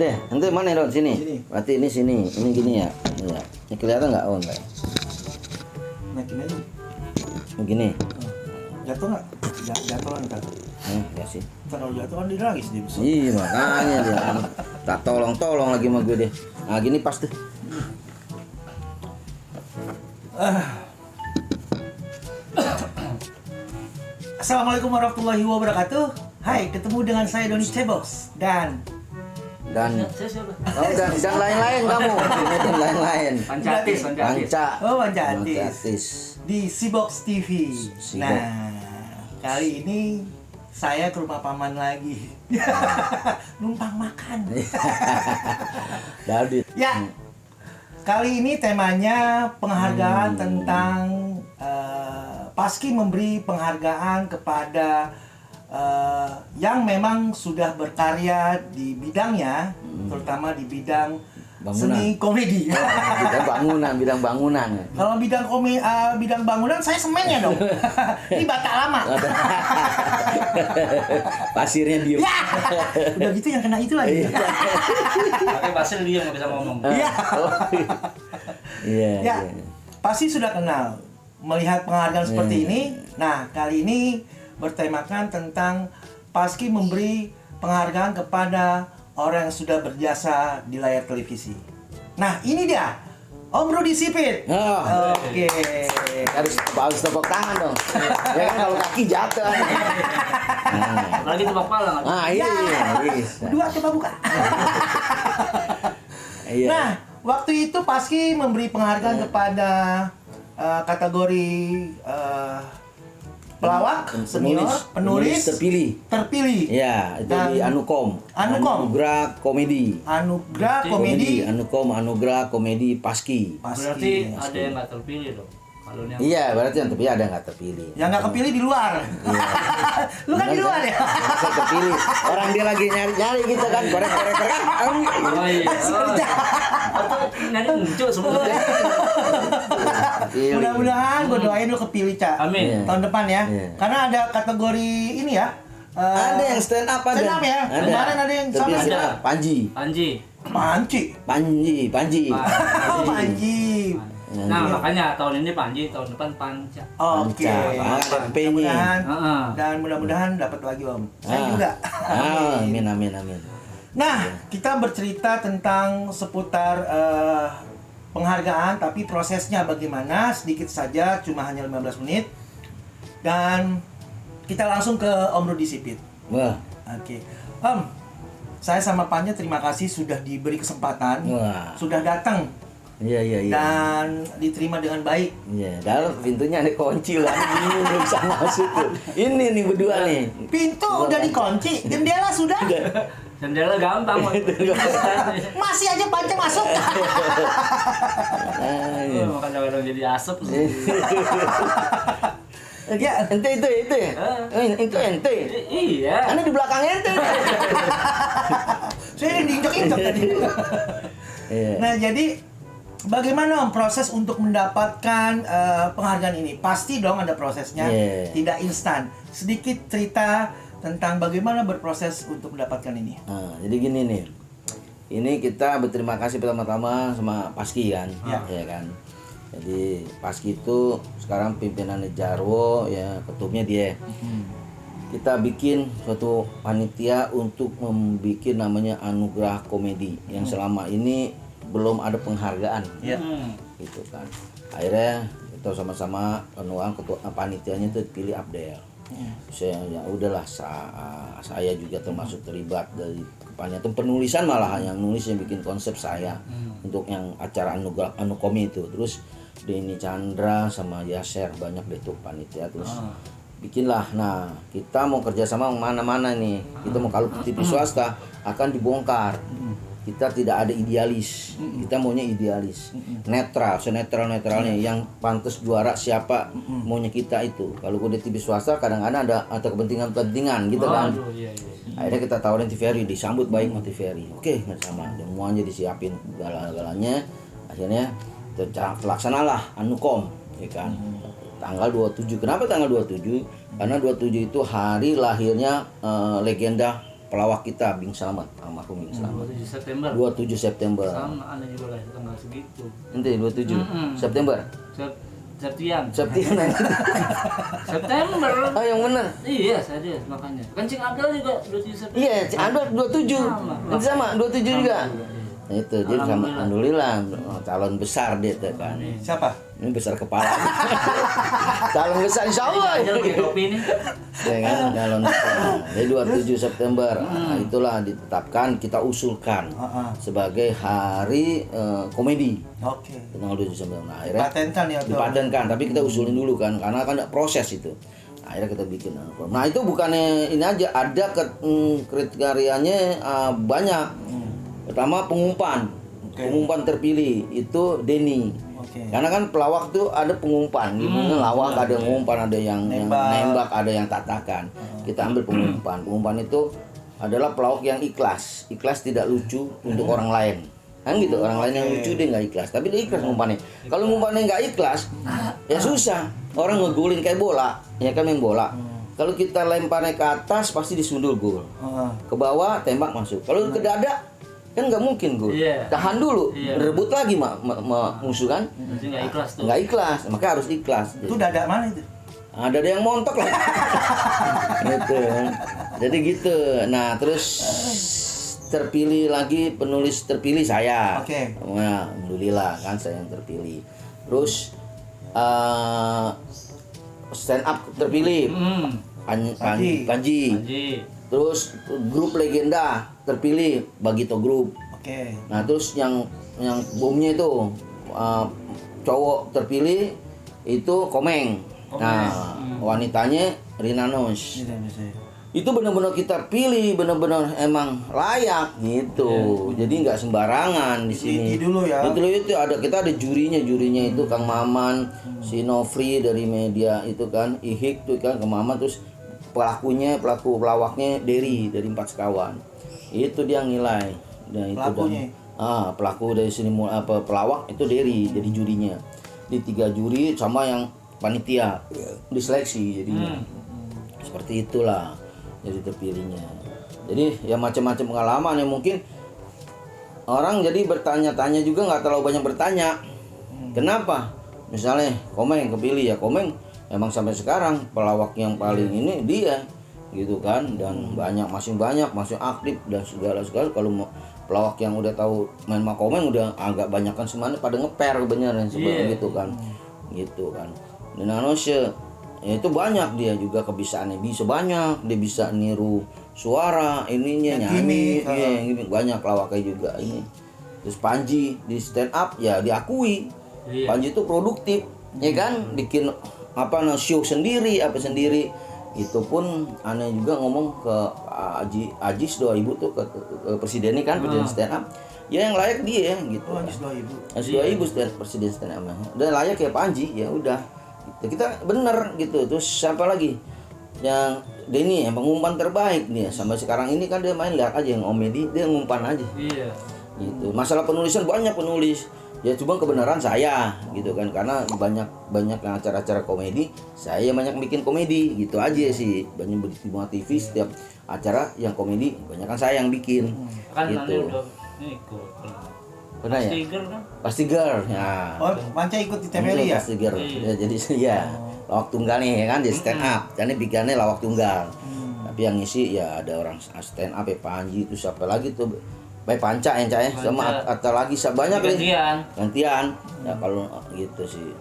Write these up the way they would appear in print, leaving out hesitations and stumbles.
Nanti mana dong? Sini. Sini. Berarti ini sini. Ini gini ya. Iya. Ini kelihatan nggak? Oh enggak. Naikin aja. Begini. Jatuh nggak? Jatuh kan ntar. Ya sih. Ntar kalau jatuh kan dia nangis dia bisa. Iya makanya dia. Tak tolong lagi sama gue deh. Nah gini pas tuh. Assalamualaikum warahmatullahi wabarakatuh. Hai, ketemu dengan saya Doni Cebox dan Saya siapa? dan lain-lain kamu. Dan lain-lain. Pancatis. Pancatis di Sibox TV. Sibox. Nah, kali ini saya ke rumah paman lagi. Numpang makan. Jadi. Ya, kali ini temanya penghargaan tentang Paski memberi penghargaan kepada yang memang sudah berkarya di bidangnya, terutama di bidang Bangunan. seni komedi. Bidang bangunan. Kalau bidang bangunan saya semennya dong. Ini bata lama. Pasirnya diem. Ya, udah gitu yang kena itu lagi. Pakai pasir dia nggak bisa ngomong. Iya. Iya. Ya, pasti sudah kenal melihat penghargaan seperti ini. Nah, kali ini bertemakan tentang Paski memberi penghargaan kepada orang yang sudah berjasa di layar televisi. Nah, ini dia, Om Rudi Sipit. Oh. Oke. Harus tepuk tangan dong. Ya kan kalau kaki jatuh. Apalagi tebak pala nggak? Ah iya. Bisa. Dua coba buka. Iya. Nah, waktu itu Paski memberi penghargaan kepada kategori pelawak, senior, penulis terpilih. Ya, itu Dan di Anukom. Anugerah Komedi. Anugerah komedi. Anugerah Komedi Paski. Berarti ada yang nggak terpilih dong. Kalau yang Iya, berarti yang terpilih ada nggak terpilih. Yang nggak kepilih di luar. Iya. Lu kan di luar ya. Saya terpilih. Orang dia lagi nyari gitu kan, korek. Oh iya. Nanti muncul sebenarnya. Mudah-mudahan gue doain lu kepilih, Cak. Amin. Tahun depan ya. Iya. Karena ada kategori ini ya. Ada yang stand up ada. Stand up ya. Kemarin ada yang sama Terpilih Ada. Panji. Panci. Oh, Panji. Nah makanya tahun ini Panji, tahun depan Panca. Oke. Ada P-nya. Mudah-mudahan Heeh. dan mudah-mudahan dapat lagi Om. Saya juga. Amin. Nah, kita bercerita tentang seputar penghargaan, tapi prosesnya bagaimana sedikit saja, cuma hanya 15 menit. Dan kita langsung ke Om Rudi Sipit. Wah. Oke. Om, saya sama Panya terima kasih sudah diberi kesempatan, Wah. sudah datang Iya. dan diterima dengan baik. Iya, dalam pintunya ada kunci lah. Ini belum bisa masuk tuh. Ini nih berdua nih. Pintu udah dikunci, jendela sudah. Jendela gampang. Masih aja Panya masuk. Makanya orang jadi asap. Ya, Ente itu. Itu ente. Iya. Karena di belakang ente. saya yang diinjak-injak tadi. Iya. Nah, jadi bagaimana Om proses untuk mendapatkan penghargaan ini? Pasti dong ada prosesnya, Yeah. tidak instan. Sedikit cerita tentang bagaimana berproses untuk mendapatkan ini. Nah, jadi gini nih. Ini kita berterima kasih pertama-tama sama Paski kan, ya kan. Jadi Paski itu sekarang pimpinannya Jarwo, ya ketumnya dia. Kita bikin suatu panitia untuk membuat namanya Anugerah Komedi yang selama ini belum ada penghargaan, gitu kan. Akhirnya kita sama-sama penuang ketua panitianya itu pilih Abdel. Saya ya udahlah, saya juga termasuk terlibat dari kepanitiaan penulisan, malah yang nulis yang bikin konsep saya untuk yang acara Anukomi itu. Terus Denny Chandra sama Yaser banyak deh tuh panitia, terus bikinlah. Nah, kita mau kerjasama mana-mana nih. Kita mau kalau TV swasta akan dibongkar. Kita tidak ada idealis. Kita maunya idealis. Netral, senetral-netralnya. Yang pantas juara siapa maunya kita itu. Kalau udah TV swasta kadang-kadang ada kepentingan-kepentingan gitu kan. Iya. Akhirnya kita tawarin TVRI, disambut baik sama TVRI. Oke, sama semuanya disiapin galanya. Akhirnya terlaksanalah Anukom, ya kan. Tanggal 27. Kenapa tanggal 27? Karena 27 itu hari lahirnya legenda pelawak kita Bing Slamet, almarhum Bing Slamet. 27 September. 27 September. Sama, ada juga lahir tanggal segitu. Nanti 27 September. Septian. Septian. September. Oh, yang benar. Iya, saya makanya. Kencing Adel juga 27 September. Iya, ada 27. Nanti sama 27 juga. Nah, itu dia sama alhamdulillah calon besar dia tuh kan. Siapa? Ini besar kepala. Calon besar insyaallah. Kopi ini. Ya kan, calon besar. Jadi 27 September. Nah, itulah ditetapkan kita usulkan sebagai hari komedi. Oke. Tanggal 27 September. Nah, akhirnya Patenkan ya tuh. dipatenkan, tapi kita usulin dulu kan karena kan ada proses itu. Nah, akhirnya kita bikin. Nah, itu bukannya ini aja, ada kriterianya banyak. Pertama pengumpan. Pengumpan terpilih itu Denny. Karena kan pelawak tuh ada pengumpan, gimana lawak ada yang ngumpan, ada yang nembak, ada yang tatakan. Kita ambil pengumpan. Pengumpan itu adalah pelawak yang ikhlas. Ikhlas tidak lucu untuk orang lain. Kan gitu, orang lain yang lucu dia nggak ikhlas, tapi dia ikhlas ngumpannya. Kalau ngumpannya nggak ikhlas, ya susah. Orang ngegulin kayak bola, ya kan main bola. Kalau kita lemparnya ke atas pasti disundul gol. Ke bawah tembak masuk. Kalau ke dada kan nggak mungkin gol. Tahan dulu, rebut lagi musuh kan. Jadi nggak ikhlas tuh. Nggak ikhlas, makanya harus ikhlas. Itu dada mana itu? Ada yang montok lah. Gitu. Jadi gitu. Nah, terus terpilih lagi penulis terpilih saya. Nah, alhamdulillah kan saya yang terpilih. Terus stand up terpilih. Panji. Terus grup legenda terpilih Bagito Group. Nah, terus yang bomnya itu cowok terpilih itu Komeng. Nah, wanitanya Rina Nos. Itu benar-benar kita pilih, benar-benar emang layak gitu. Jadi nggak sembarangan di sini. Dulu ya. Itu ada, kita ada jurinya itu Kang Maman, si Nofri dari media itu kan, Ihik tuh kan Kang Maman, terus pelaku pelawaknya dari 4 sekawan. Itu dia nilai. Nah, itu pelakunya. Pelaku dari sini pelawak itu jadi jurinya. Di 3 juri sama yang panitia diseleksi jadinya. Seperti itulah jadi terpilihnya. Jadi ya macam-macam pengalaman yang mungkin orang jadi bertanya-tanya juga nggak terlalu banyak bertanya. Kenapa? Misalnya Komeng kepilih ya, Komeng emang sampai sekarang pelawak yang paling ini dia gitu kan, dan masih aktif dan segala kalau pelawak yang udah tahu main sama Komeng udah agak banyak kan semuanya pada ngeper beneran seperti gitu kan. Dan Anosya ya itu banyak, dia juga kebisaannya bisa banyak, dia bisa niru suara ininya nyanyi, banyak lawaknya juga ini. Terus Panji di stand up ya diakui, Panji itu produktif ya kan, bikin show sendiri itu pun aneh juga ngomong ke Ajis doa ibu tuh ke presidennya kan, presiden stand up ya yang layak dia gitu. Ajis doa ibu presiden stand up udah layak kayak Panji, ya udah kita bener gitu. Terus siapa lagi yang Denny yang pengumpan terbaik dia sampai sekarang ini kan, dia main lihat aja yang komedi dia ngumpan aja gitu. Masalah penulisan banyak penulis ya, cuma kebenaran saya gitu kan, karena banyak yang acara-acara komedi saya banyak bikin komedi gitu aja sih. Banyak di TV setiap acara yang komedi banyak kan saya yang bikin kan gitu. Pernah ya? Pasti girl ya. Oh, Panca ikut di TVRI ya? Pasti girl. Ya, jadi ya lawak tunggal nih kan, di stand up. Jadi bikinnya lawak tunggal. Tapi yang ngisi ya ada orang stand up ya, Panji itu siapa lagi tuh? Baik Panca ya, sama atau lagi banyak gantian. Ya kalau gitu sih.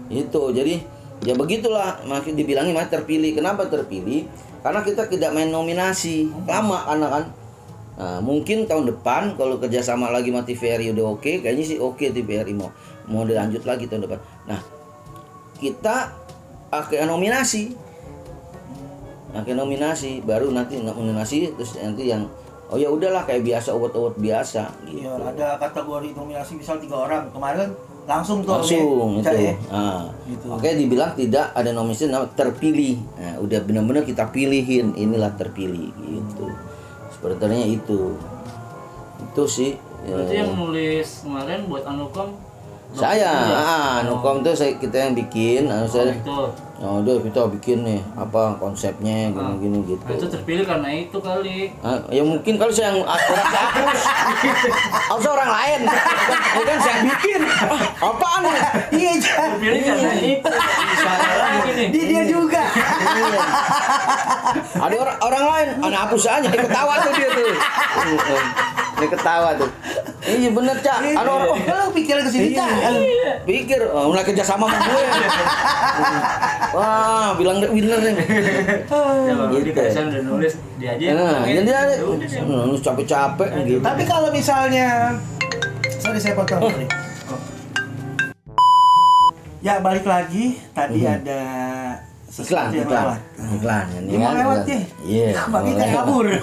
Itu jadi ya begitulah, makin dibilangin terpilih. Kenapa terpilih? Karena kita tidak main nominasi lama karena kan. Nah, mungkin tahun depan kalau kerjasama lagi sama TVRI udah oke, kayaknya sih oke TVRI mau dilanjut lagi tahun depan. Nah, kita pakai nominasi, baru nanti nominasi, terus nanti yang oh ya udahlah kayak biasa, award biasa gitu. Ya, ada kategori nominasi misal 3 orang kemarin langsung itu. Nah, gitu. Oke, dibilang tidak ada nominasi, terpilih. Nah, udah benar-benar kita pilihin, inilah terpilih gitu. Sebenarnya itu sih. Berarti yang nulis kemarin buat Anukom Saya, Nukom tuh kita yang bikin, saya, Itu. kita bikin nih apa konsepnya gini-gini gitu. Nah, itu terpilih karena itu kali. Ya mungkin kalau saya yang orang harus orang lain, bukan saya yang bikin. Apaan nih? Iya, Terpilih karena itu. Bisa lagi nih. dia juga. Ada orang lain, anak hapus aja, dia ketawa tuh dia tuh. Dia ketawa tuh. Iya bener Cak. Ada orang, Kalau pikir ke sini Cak. pikir mulai kerja sama gue. Wah, bilang winner nih. Ya, kalau Gitu. dikasih udah nulis dia aja. Nah, yang jadi ngomongin. Ya udah deh. nulis capek-capek gitu. Tapi kalau misalnya, sorry saya potong. Sorry. Ya balik lagi, tadi ada sesuatu yang lewat. Iklan. Dia mau lewat nih. Iya. Bagi mau kita lewat. kabur. Eh,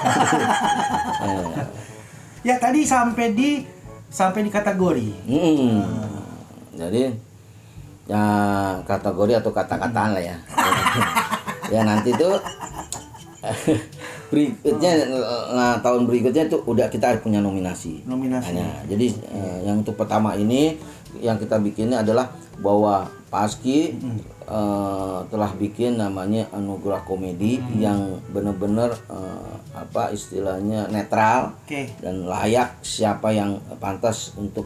Ya tadi sampai di kategori. Jadi ya kategori atau kata-kataan lah ya. Ya nanti tuh berikutnya, nah tahun berikutnya tuh udah kita punya nominasi. Nominasi. Nah, jadi yang untuk pertama ini yang kita bikinnya adalah bahwa Paski telah bikin namanya Anugerah Komedi yang benar-benar apa istilahnya netral Oke. dan layak siapa yang pantas untuk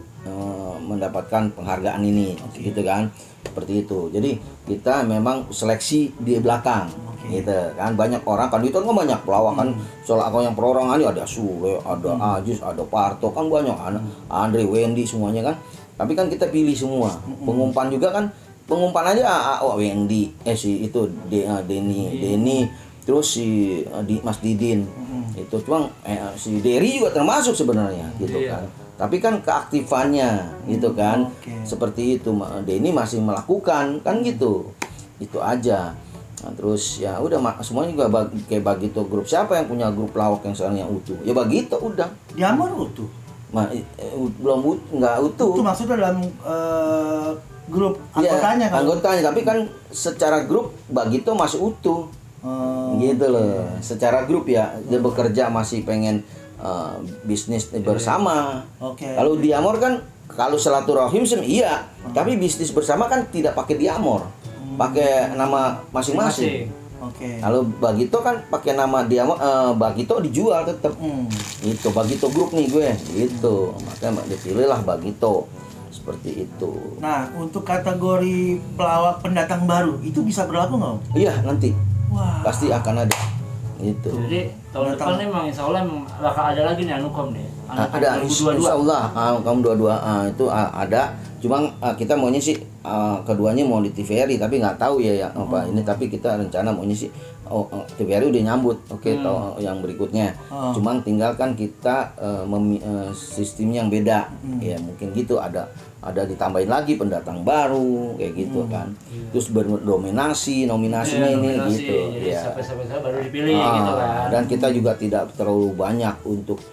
mendapatkan penghargaan ini, gitu kan, seperti itu. Jadi kita memang seleksi di belakang, gitu kan. Banyak orang kan itu kan banyak pelawak kan, soal aku yang perorangan ini ada Sule, ada Ajis, ada Parto kan banyak, Andre, Wendy semuanya kan. Tapi kan kita pilih semua. Pengumpan juga kan, pengumpan aja Wendy, si itu Denny, terus si Mas Didin. Itu cuma si Derry juga termasuk sebenarnya gitu kan. Tapi kan keaktifannya gitu kan. Seperti itu Denny masih melakukan kan gitu. Itu aja. Nah, terus ya udah semuanya juga kayak Bagito grup. Siapa yang punya grup lawak yang sekarang yang utuh? Ya Bagito udah. Diamor utuh. Belum nggak utuh. Itu maksudnya dalam grup anggotanya kan? Anggotanya, tapi kan secara grup Bagito masih utuh. Gitu loh. Secara grup ya, dia bekerja masih pengen bisnis bersama. Kalau Diamor kan kalau silaturahim sih iya, tapi bisnis bersama kan tidak pakai Diamor. Pakai nama masing-masing. Kalau Bagito kan pakai nama Diamor, Bagito dijual tetap. Itu Bagito Group nih gue, gitu. Makanya dipilihlah Bagito. Seperti itu. Nah, untuk kategori pelawak pendatang baru itu bisa berlaku nggak? Iya, nanti. Wah. Pasti akan ada. Gitu. Jadi tahun depan emang insya Allah emang bakal ada lagi nih Anukom nih. Ada insya Allah kaum 22 itu ada. Cuma kita maunya sih keduanya mau di TVRI, tapi nggak tahu ya apa ini. Tapi kita rencana maunya sih TVRI udah nyambut. Tahu yang berikutnya. Cuma tinggalkan kita sistem yang beda. Ya mungkin gitu ada ditambahin lagi pendatang baru kayak gitu kan. Terus nominasinya ini gitu. Jadi Ya. sampai baru dipilih gitu kan. Dan kita juga tidak terlalu banyak untuk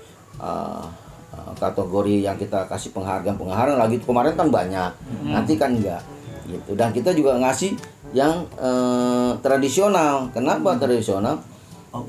kategori yang kita kasih penghargaan lagi kemarin kan banyak, nanti kan enggak gitu. Dan kita juga ngasih yang tradisional. Kenapa tradisional?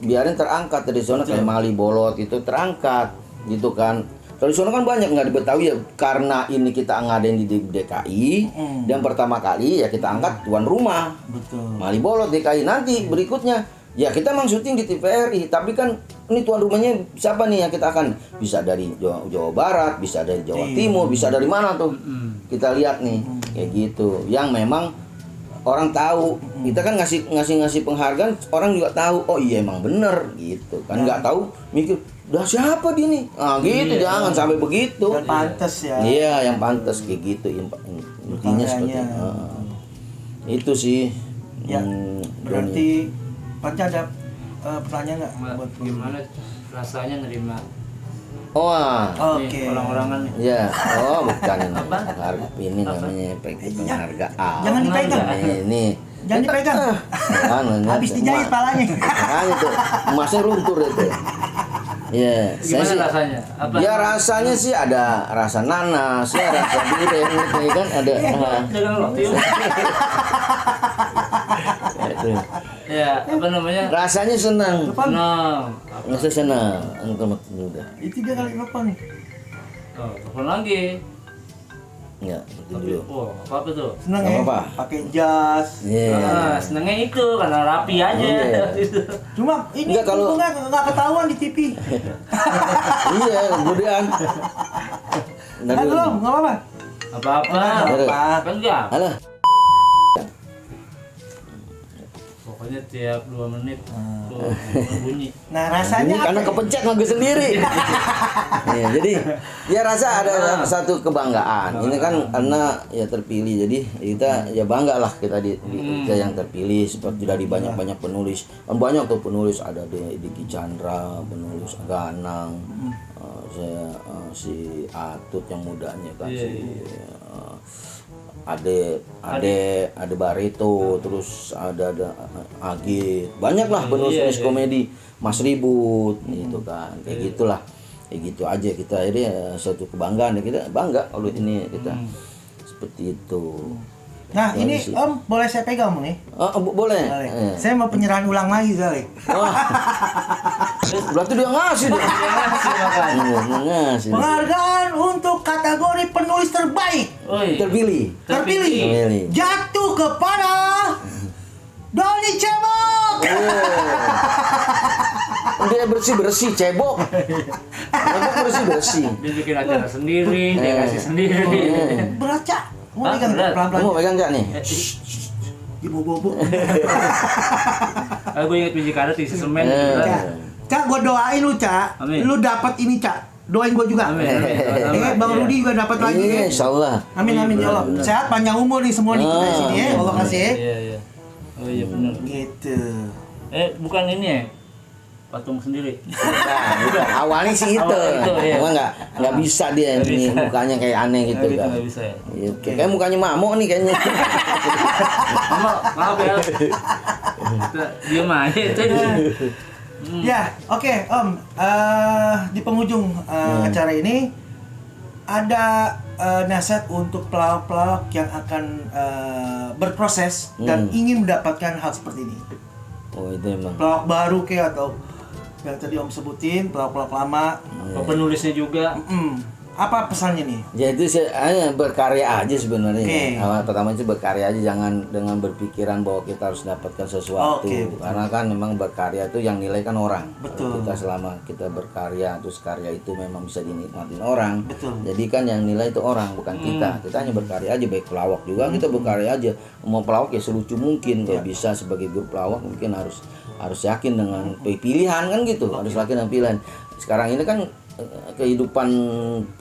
Biarin terangkat tradisional kayak Mali Bolot itu terangkat gitu kan. Tradisional kan banyak nggak di Betawi ya, karena ini kita ngadain di DKI dan pertama kali ya kita angkat tuan rumah. Betul. Mali Bolot DKI, nanti berikutnya ya kita memang syuting di TVRI, tapi kan ini tuan rumahnya siapa nih yang kita akan, bisa dari Jawa Barat, bisa dari Jawa Timur, bisa dari mana tuh kita lihat nih kayak gitu, yang memang orang tahu. Kita kan ngasih penghargaan, orang juga tahu oh iya emang bener gitu kan, nggak tahu mikir udah siapa dia nih, gitu jangan sampai begitu. Yang pantas ya. Iya yang pantas kayak gitu intinya seperti itu sih. Ya, berarti Panca ada pertanyaan nggak buat Gimana rasanya nerima Oke. orang-orangan nih? Ya, bukan ini namanya penghargaan. Jangan dipegang. Ini. Jangan dipegang. Habis dijahit palanya. Itu emasnya luntur itu. Ya, Gimana rasanya? Ya rasanya sih ada rasa nanas, ya rasa durian gitu kan ada. Jangan roti. Ya, apa namanya? Rasanya senang. Senang. Rasa senang. Udah. Itu dia kali kapan nih? Telepon lagi. Enggak, itu Tapi, dulu. apa tuh? Seneng Nggak ya? apa-apa. Pakai jas. Iya. Nah, senengnya itu karena rapi aja. Iya. Cuma ini Enggak, kalau- nggak ketahuan di TV. Iya, kemudian. Nah, Kan belum, nggak apa-apa. Apa-apa. Nggak apa-apa. Kan enggak. Alah, Pokoknya tiap 2 menit tuh bunyi. Nah ini rasanya karena apa? kepencet lagu sendiri. Iya, jadi dia rasa ada satu kebanggaan. Ini kan karena ya terpilih, jadi kita ya bangga lah kita kita yang terpilih seperti dari banyak penulis. Kan banyak tuh penulis, ada Diki Chandra, penulis Ganang, si Atut yang mudanya kan, Iya, si Ade Barito, terus ada Agit, banyak lah penulis Iya. komedi, Mas Ribut gitu kan, kayak gitulah, kayak gitu aja kita. Ini suatu kebanggaan ya, kita bangga kalau ini kita seperti itu. Nah Ya, ini sih. Om boleh saya pegang nih? Boleh. Boleh. Saya mau penyerahan ulang lagi kali. Wah. Berarti dia ngasih dong. Ngasih. Penghargaan untuk kategori penulis terbaik Oi. Terpilih. terpilih Terpilih. jatuh kepada Doni Cebok. Dia bersih cebok. Cebok bersih. Dia bikin acara sendiri, dia kasih sendiri. Berat Cak. Mau Ah, pegang berat. pelan-pelan. Kamu mau pegang Cak nih? Di bobo. Gue inget biji karet isi semen. Cak, Cak, gue doain lu Cak. Amin. Lu dapat ini Cak. Doain gue juga. Amin, amin. Bang Iya. Rudi juga dapat lagi Iya, ya. insyaallah. Amin amin ya Allah. Sehat panjang umur nih semua nih kita di sini ya. Allah kasih ya. Iya, iya. Oh iya benar. Gitu. Bukan ini ya? Patung sendiri. Nah, awalnya sih itu. Awalnya itu, iya. Cuma nggak bisa dia Nggak ini bisa. mukanya kayak aneh gitu Gitu kan. nggak bisa ya. Gitu. Kayak mukanya Mamo nih kayaknya. Maaf ya. Dia aja itu. Ya, oke Om. Di penghujung acara ini ada nasihat untuk pelawak-pelawak yang akan berproses dan ingin mendapatkan hal seperti ini. Oh itu emang. Pelawak baru kayak atau yang tadi Om sebutin, pelawak-pelawak lama. Penulisnya juga. Apa pesannya nih? Ya itu hanya berkarya aja sebenarnya. Oke. Awal pertama itu berkarya aja, jangan dengan berpikiran bahwa kita harus dapatkan sesuatu. Oke, betul. Karena kan memang berkarya itu yang nilai kan orang. Betul. Kita selama kita berkarya, terus karya itu memang bisa dinikmatin orang. Betul. Jadi kan yang nilai itu orang, bukan kita. Kita hanya berkarya aja, baik pelawak juga kita berkarya aja. Mau pelawak ya selucu mungkin, kalau bisa sebagai grup pelawak mungkin harus yakin dengan pilihan kan gitu. Harus yakin dengan pilihan. Sekarang ini kan kehidupan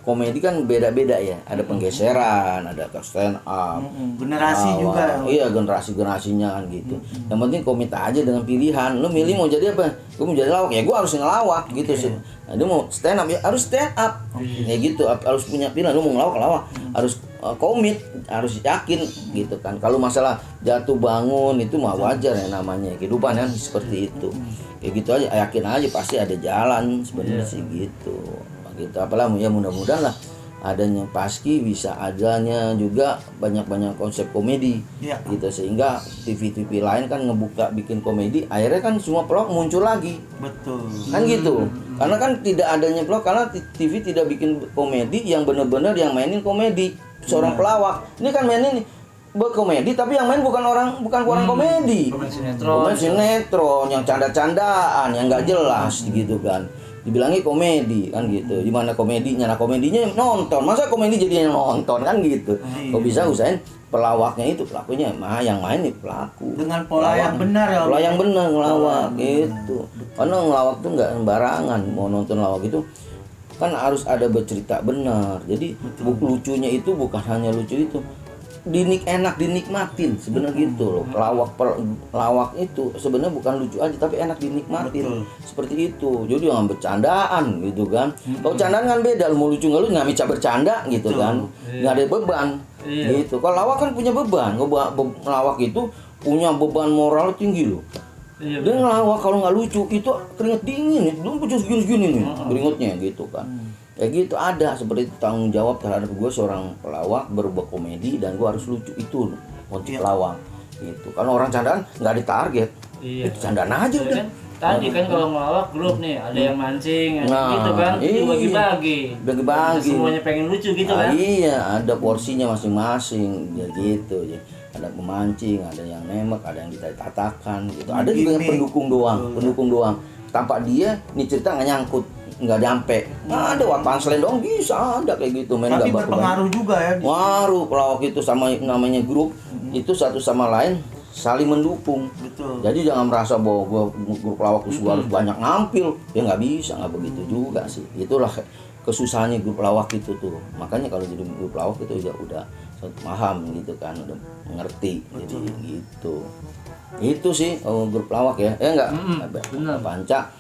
komedi kan beda-beda ya. Ada penggeseran, ada ke stand up. Generasi juga. Iya, generasinya kan gitu. Yang penting komit aja dengan pilihan. Lu milih mau jadi apa? Gue mau jadi lawak, ya gue harus ngelawak gitu sih. Nah, dia mau stand up ya harus stand up. Ya gitu, harus punya pilihan. Lu mau ngelawak, harus komit, harus yakin gitu kan. Kalau masalah jatuh bangun itu mah wajar ya namanya. Kehidupan kan seperti itu. Ya gitu aja, yakin aja pasti ada jalan sebenarnya sih gitu. Gitu apalah ya mudah-mudahan lah adanya Paski bisa adanya juga banyak-banyak konsep komedi gitu sehingga TV-TV lain kan ngebuka bikin komedi akhirnya kan semua pelawak muncul lagi Betul. kan gitu karena kan tidak adanya pelawak karena TV tidak bikin komedi yang benar-benar yang mainin komedi seorang pelawak ini kan mainin berkomedi tapi yang main bukan orang komedi pemain sinetron yang canda-candaan yang nggak jelas gitu kan dibilangnya komedi kan gitu gimana komedinya nah komedinya nonton masa komedi jadinya nonton kan gitu kok bisa usahain pelawaknya itu pelakunya yang main nih pelaku Dengan pola yang benar ya. pola yang benar ngelawak gitu karena ngelawak tuh nggak sembarangan mau nonton lawak itu kan harus ada bercerita benar jadi lucunya itu bukan hanya lucu itu enak dinikmatin sebenarnya gitu loh lawak itu sebenarnya bukan lucu aja tapi enak dinikmatin seperti itu jadi jangan bercandaan gitu kan kalau candaan kan beda mau lucu nggak lucu nggak bisa bercanda gitu kan nggak ada beban gitu kalau lawak kan punya beban lawak itu punya beban moral tinggi loh dia ngelawak kalau nggak lucu itu keringet dingin ya belum pucuk segini nih keringetnya gitu kan kayak gitu ada seperti itu tanggung jawab terhadap gue seorang pelawak berbuat komedi dan gue harus lucu itu motif pelawak gitu karena orang candaan nggak ditarget itu candaan aja udah Tadi kan kalau ngelawak grup nih, ada yang mancing, ada Nah, gitu kan, iya. dibagi-bagi. Bagi-bagi. Semuanya pengen lucu gitu kan. Iya, ada porsinya masing-masing, ya gitu ya. Ada pemancing, ada yang nembak, ada yang ditatakan gitu. Ada juga yang pendukung doang. Tanpa dia, nih cerita nggak nyangkut, nggak nyampe. Nah, ada punchline doang bisa, ada kayak gitu. Main Tapi nggak berpengaruh juga ya. Ngaruh pelawak itu sama namanya grup, itu satu sama lain saling mendukung. Betul. Jadi jangan merasa bahwa grup pelawak itu harus banyak ngampil, ya nggak bisa, nggak begitu juga sih. Itulah kesusahannya grup pelawak itu tuh. Makanya kalau jadi grup pelawak itu udah paham gitu kan, udah mengerti. Jadi gitu. Itu sih grup pelawak ya. Enggak. Benar. Panca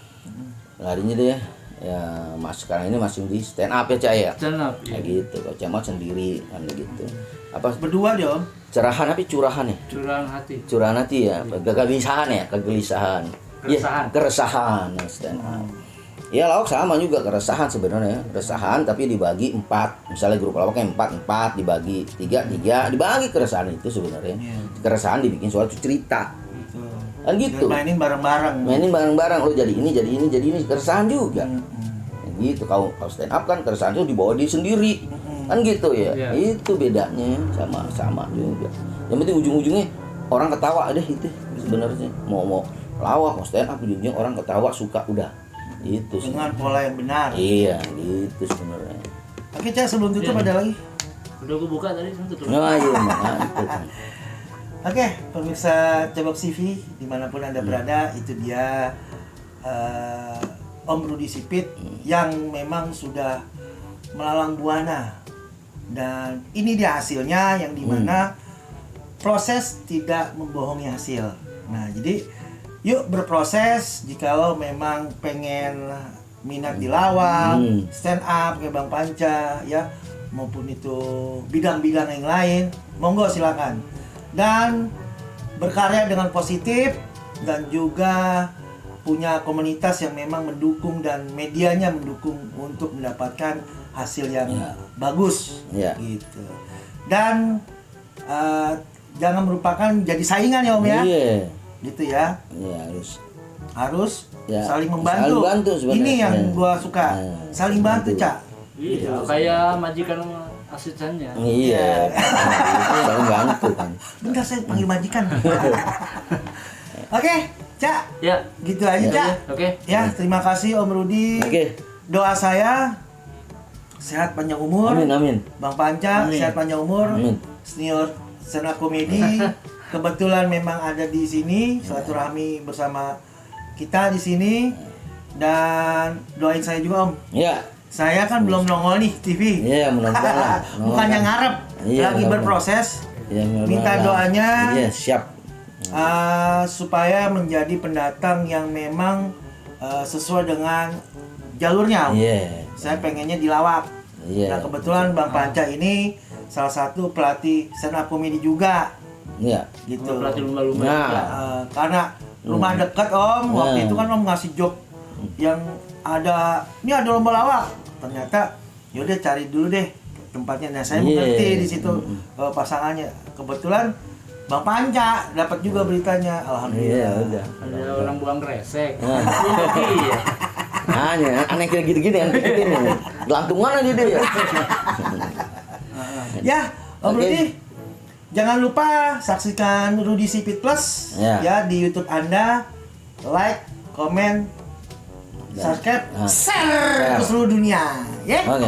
larinya deh. Ya mas sekarang ini masih di stand up ya Cak ya. Stand up, Kayak gitu. Kalau Cemot sendiri kan gitu. Apa Berdua dia Om. cerahan tapi curahan ya? Curahan hati. Curahan hati ya, kegelisahan ya, kegelisahan. Keresahan. Ya, keresahan stand up. Ya lawak sama juga keresahan sebenarnya, keresahan tapi dibagi 4. Misalnya grup lawaknya 4 dibagi 3 dibagi keresahan itu sebenarnya. Keresahan dibikin suatu cerita. Kan gitu. Dan mainin bareng-bareng. Mainin bareng-bareng lo jadi ini keresahan juga. Ya gitu kalau stand up kan keresahan itu dibawa dia sendiri. Kan gitu ya. Iya. Itu bedanya sama juga. Yang penting ujung-ujungnya orang ketawa deh itu sebenarnya. Mau lawak, mau stand up ujung-ujungnya orang ketawa suka udah. Itu sih. Dengan pola yang benar. Iya, gitu sebenarnya. Oke Cak, sebelum tutup ada lagi. Udah gue buka tadi, tutup. Nah, iya, mantap. Oke, pemirsa Cebok TV dimanapun Anda berada, itu dia Om Rudi Sipit yang memang sudah melalang buana. Dan ini dia hasilnya yang dimana proses tidak membohongi hasil. Nah, jadi yuk berproses jikalau memang pengen minat di lawak, stand up kayak Bang Panca ya, maupun itu bidang-bidang yang lain, monggo silakan. Dan berkarya dengan positif dan juga punya komunitas yang memang mendukung dan medianya mendukung untuk mendapatkan hasil yang bagus gitu. Dan jangan merupakan jadi saingan ya Om ya. Iya. Gitu ya. Iya, Harus ya, saling membantu. saling bantu sebenarnya. Ini yang Ya. gua suka. Saling bantu, Gitu. Cak. Iya, kayak majikan sama asistennya. Iya. Nah, saling bantu kan. Bentar saya panggil majikan. Oke, Cak. Ya, Gitu aja, Cak. oke. Ya, terima kasih Om Rudi. Oke. Doa saya sehat panjang umur. Amin. Bang Panca Amin. sehat panjang umur. Amin. Senior stand up komedi. Kebetulan memang ada di sini silaturahmi bersama kita di sini. Dan doain saya juga Om. Iya. Saya kan belum nongol nih TV. Iya, mudah-mudahan lah. Bukannya ngarep, Iya, lagi mudah-mudahan. berproses. Iya, mudah-mudahan Minta lah. doanya. Iya, siap. Supaya menjadi pendatang yang memang sesuai dengan jalurnya. Iya. Saya pengennya dilawak. Iya. Nah kebetulan Bang Panca ini salah satu pelatih stand up comedy juga, Iya. gitu. Pelatih lumba-lumba. Nah. juga. Karena rumah dekat Om, waktu Nah. itu kan Om ngasih job yang ada, ini ada lomba lawak. Ternyata yaudah cari dulu deh tempatnya. Nah saya Iya. mengerti di situ pasangannya. Kebetulan Bang Panca dapat juga beritanya, Iya, alhamdulillah. udah. Ada orang buang kresek. Nah. Iya. Hanya aneh kayak gitu-gini yang gini. Gelantungan aja dia. Ya, Om Oke. Rudi, jangan lupa saksikan Rudi Sipit Plus ya di YouTube Anda. Like, komen, subscribe, share ke seluruh dunia, ya. Oke.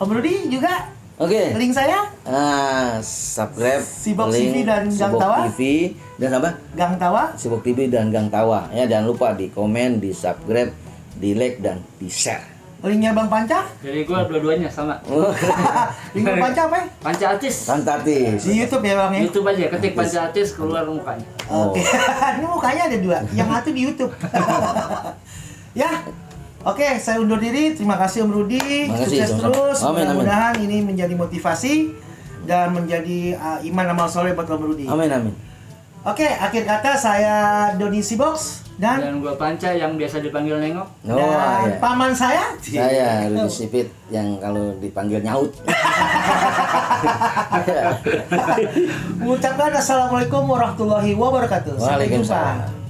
Om Rudi juga Oke. link saya Subscribe Sibok link TV dan Gang Sibok Tawa. TV dan apa? Gang Tawa. Sibok TV dan Gang Tawa. Ya, jangan lupa di komen, di subscribe, di like dan di share. Linknya Bang Panca. Jadi gua dua-duanya sama. Link Bang Panca apa ya? Panca Atis. Fantastis. Di YouTube ya Bang ya. YouTube aja ketik Panca Atis keluar mukanya. Oke. Ini mukanya ada dua. Yang satu di YouTube. Ya. Oke, saya undur diri. Terima kasih Om Rudi. Makasih, Sukses sama-sama. terus. Amin, amin. Mudah-mudahan ini menjadi motivasi dan menjadi iman amal soleh buat Om Rudi. Amin amin. Oke, akhir kata saya Doni Sibox dan Dan gua Panca yang biasa dipanggil Nengok. Oh, dan iya. paman saya. Saya Rudi Sipit yang kalau dipanggil nyaut. Mengucapkan assalamualaikum warahmatullahi wabarakatuh. Sampai Waalaikumsalam. jumpa.